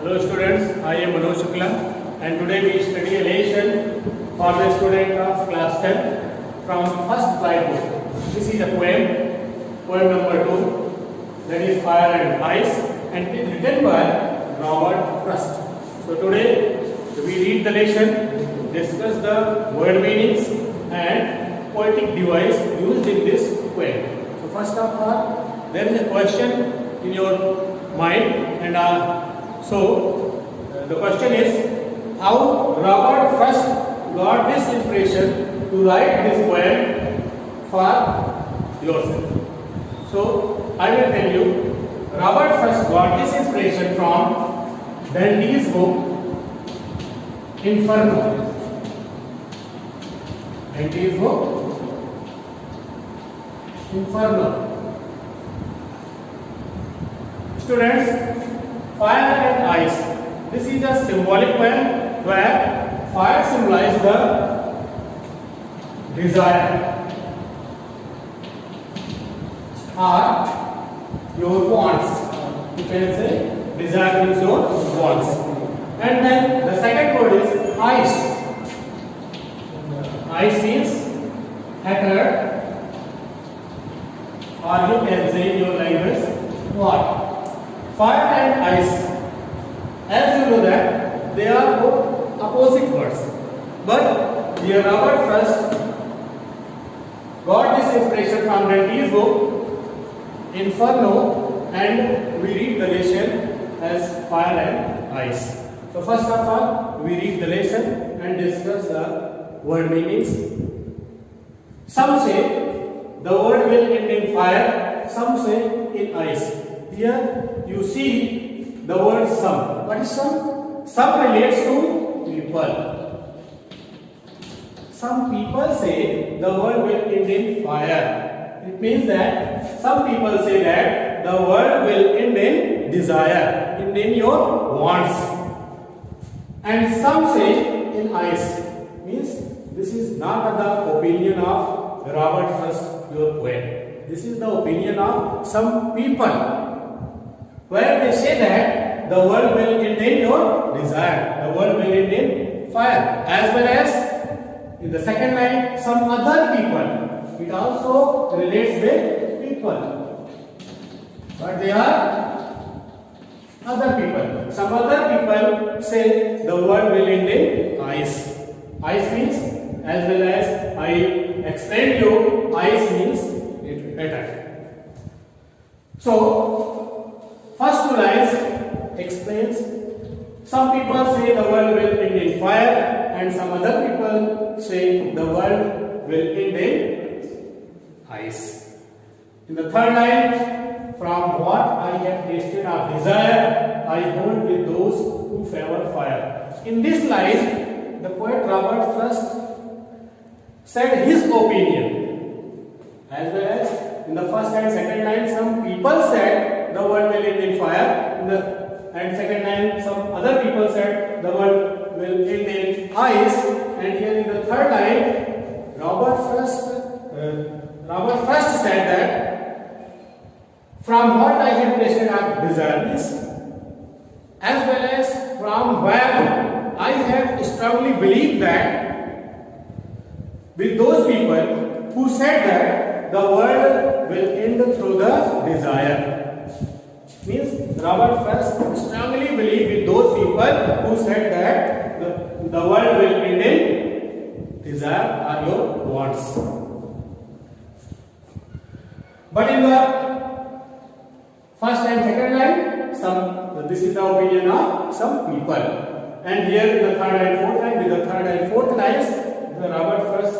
Hello students, I am Manoj Shukla and today we study a lesson for the student of class 10 from first flight book. This is a poem number 2, that is Fire and Ice, and it is written by Robert Frost. So today we read the lesson, discuss the word meanings and poetic device used in this poem. So first of all, there is a question in your mind, and the question is how Robert Frost got this inspiration to write this poem for yourself. So I will tell you, Robert Frost got this inspiration from Dante's book Inferno. Dante's book Inferno. Students, fire and ice. This is a symbolic poem where fire symbolizes the desire or your wants. You can say desire means your wants. And then the second word is ice. Ice means hatred, or you can say in your language what? Fire and ice, as you know that they are both opposite words, but here Robert Frost got this inspiration from Dante's book Inferno, and we read the lesson as fire and ice. So first of all, we read the lesson and discuss the word meanings. Some say the word will end in fire, some say in ice. Here you see the word some. What is some? Some relates to people. Some people say the word will end in fire. It means that some people say that the word will end in desire, end in your wants. And some say in ice. Means this is not the opinion of Robert Frost, your poet. This is the opinion of some people, where they say that the world will end in your desire, the world will end in fire, as well as in the second line, some other people. It also relates with people, but they are other people. Some other people say the world will end in ice. Ice means, as well as I explained you, ice means it better. So first two lines explains, some people say the world will end in fire, and some other people say the world will end in ice. In the third line, from what I have tasted of desire, I hold with those who favor fire. In this line, the poet Robert Frost said his opinion, as well as in the first and second line, some people said the world will end in fire. And second line, some other people said the world will end in ice. And here in the third line, Robert Frost said that from what I have tasted of desires, as well as from where I have strongly believed that with those people who said that the world will end through the desire. Means Robert Frost strongly believed with those people who said that the world will end in desire or your wants. But in the first and second line, this is the opinion of some people. And here in the third and fourth line, with the third and fourth lines, the Robert Frost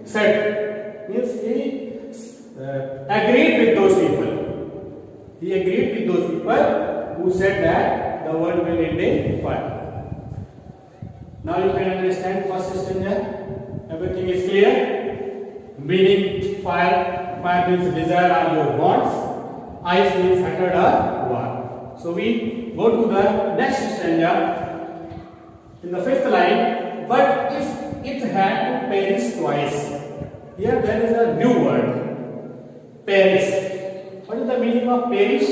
said, means he agreed with those people. He agreed with those people who said that the world will end in fire. Now you can understand first stanza. Everything is clear. Meaning fire means desire or your wants. Ice means hatred or war. So we go to the next stanza. In the fifth line, but if it had to perish twice. Here there is a new word. Perish. What is the meaning of perish?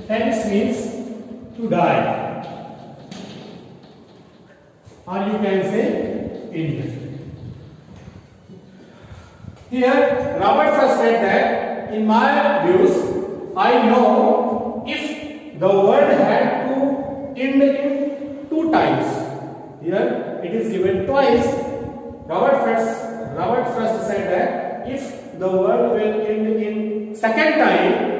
Perish means to die, or you can say end. Here, Robert Frost said that, in my views, I know if the world had to end in 2 times. Here, it is given twice. Robert Frost said that if the world will end in second time,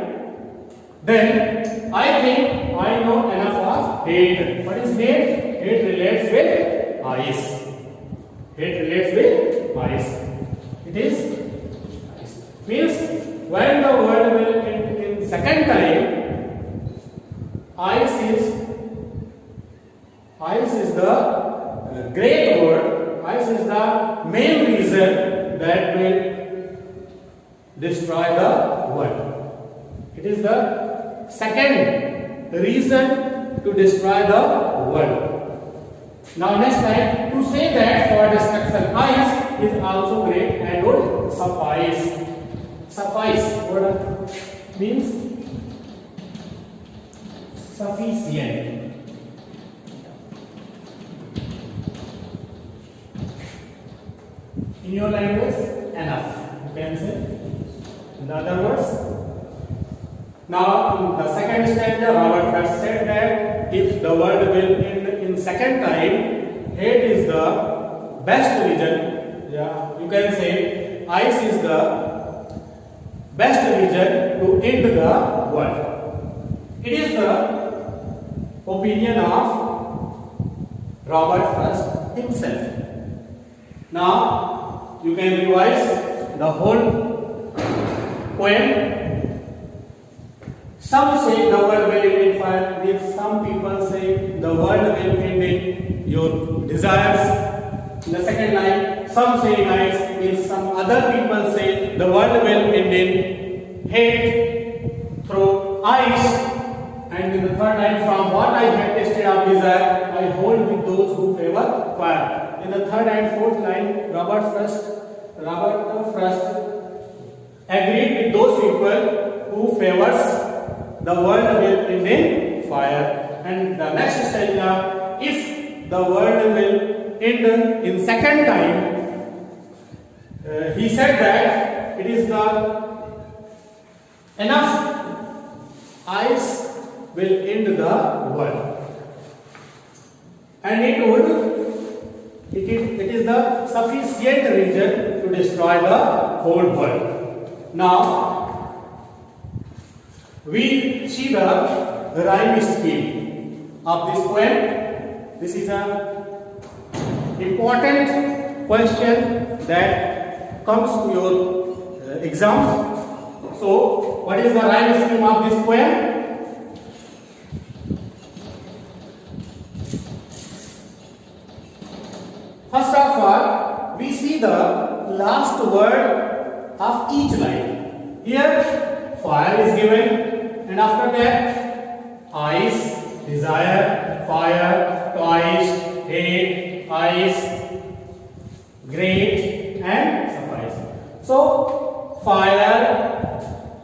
then I think I know enough of hate. What is hate? Hate relates with ice. Hate relates with ice. It is ice. Means when the world will end in second time, ice is the great word. Ice is the main reason that will destroy the world. It is the second reason to destroy the world. Now next time, to say that for destruction ice is also great and would suffice. Suffice word means sufficient. In your language, enough. You can say. In other words. Now, in the second stanza, Robert Frost said that if the world will end in second time, hate is the best reason. Yeah, you can say ice is the best reason to end the world. It is the opinion of Robert Frost himself. Now, you can revise the whole poem. Some say the world will end in fire, with some people say the world will end in your desires. In the second line, some say in ice, with some other people say the world will end in hate through ice. And in the third line, from what I have tasted of desire, I hold with those who favor fire. In the third and fourth line, Robert Frost agreed with those people who favors the world will end in fire. And the next stanza, if the world will end in second time, he said that it is the enough ice will end the world, and it is the sufficient reason to destroy the whole world. Now we see the rhyme scheme of this poem. This is an important question that comes to your exams. So, what is the rhyme scheme of this poem? First of all, we see the last word of each line. Here, fire is given. And after that, ice, desire, fire, twice, hate, ice, great, and suffice. So, fire,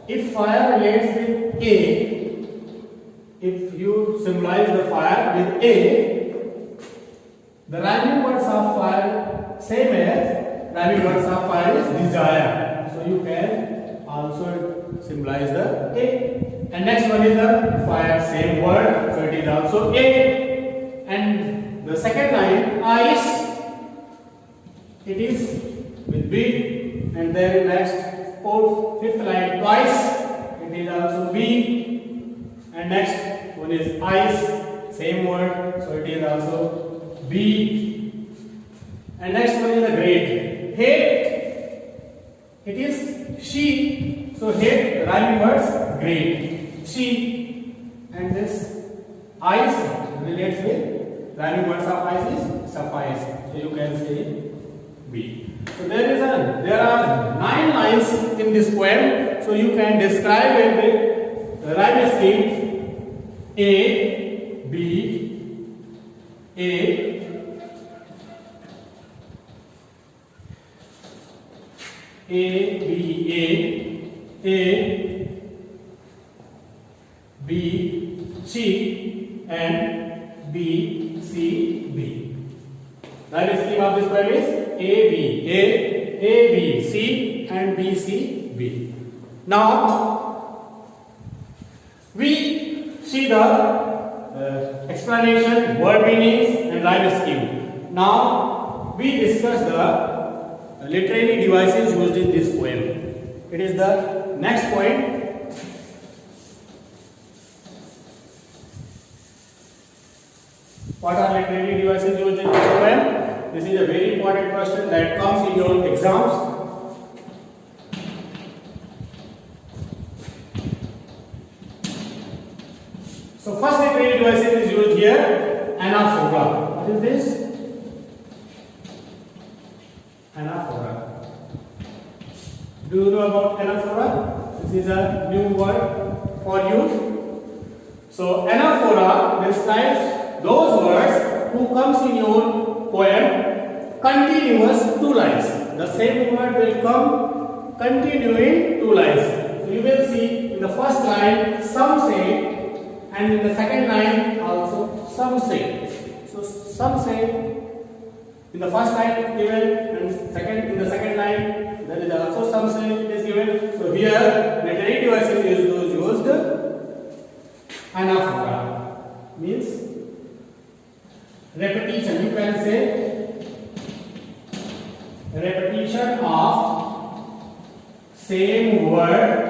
if fire relates with A, if you symbolize the fire with A, the rhyming words of fire, same as rhyming words of fire is desire. So, you can also symbolize the A. And next one is the fire, same word, so it is also A. And the second line, ice, it is with B. And then next, fifth line, twice, it is also B. And next one is ice, same word, so it is also B. And next one is the great. Hate, it is she, so hate, rhyming words, great. She, and this ice relates with rhyming words of ice is suffice. So you can say B. So there are 9 lines in this poem. So you can describe it with rhyme scheme A, B, A, A, B, A, A, B, and B, C, B. Right scheme of this poem is A, B, A, B, C, and B, C, B. Now, we see the explanation, word meanings, and rhyme scheme. Now, we discuss the literary devices used in this poem. It is the next point. What are literary devices used in this poem? This is a very important question that comes in your exams. So first literary devices is used here, anaphora. What is this? Anaphora. Do you know about anaphora? This is a new word for you. So anaphora describes those words who comes in your poem continuous two lines. The same word will come continuing two lines. So you will see in the first line some say, and in the second line also some say. So some say in the first line given, and in the second line there is also some say is given. So here literary devices is used anaphora, means repetition. You can say repetition of same word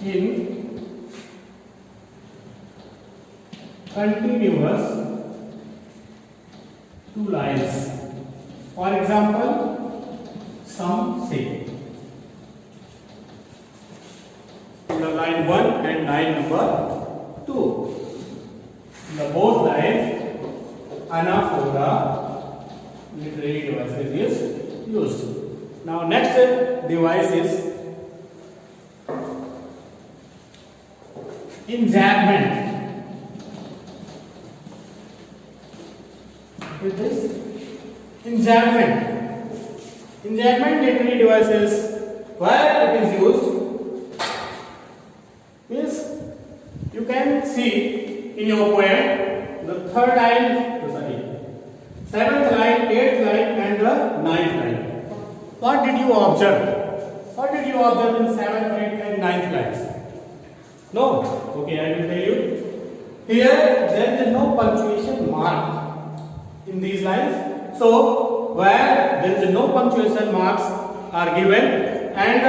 in continuous two lines. For example, some say. In the line 1 and line number 2. In the both lines, anaphora literary devices is used. Now next device is enjambment. With this enjambment literary devices, where it is used means you can see in your poem the third line, seventh line, eighth line, and the ninth line. What did you observe? What did you observe in seventh, eighth, and ninth lines? No. Okay, I will tell you. Here there is no punctuation mark in these lines. So where there is no punctuation marks are given, and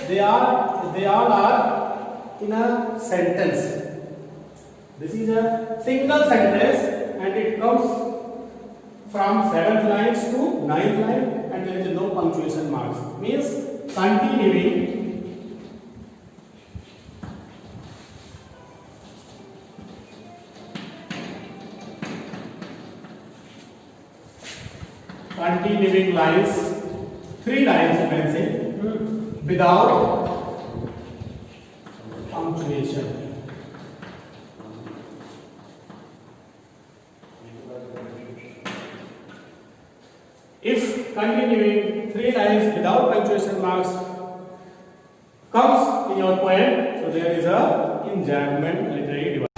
they all are in a sentence. This is a single sentence, and it comes from 7th lines to 9th line, and there is no punctuation marks. Means continuing lines, 3 lines you can say, without punctuation. If continuing 3 lines without punctuation marks comes in your poem, so there is a enjambment literary device.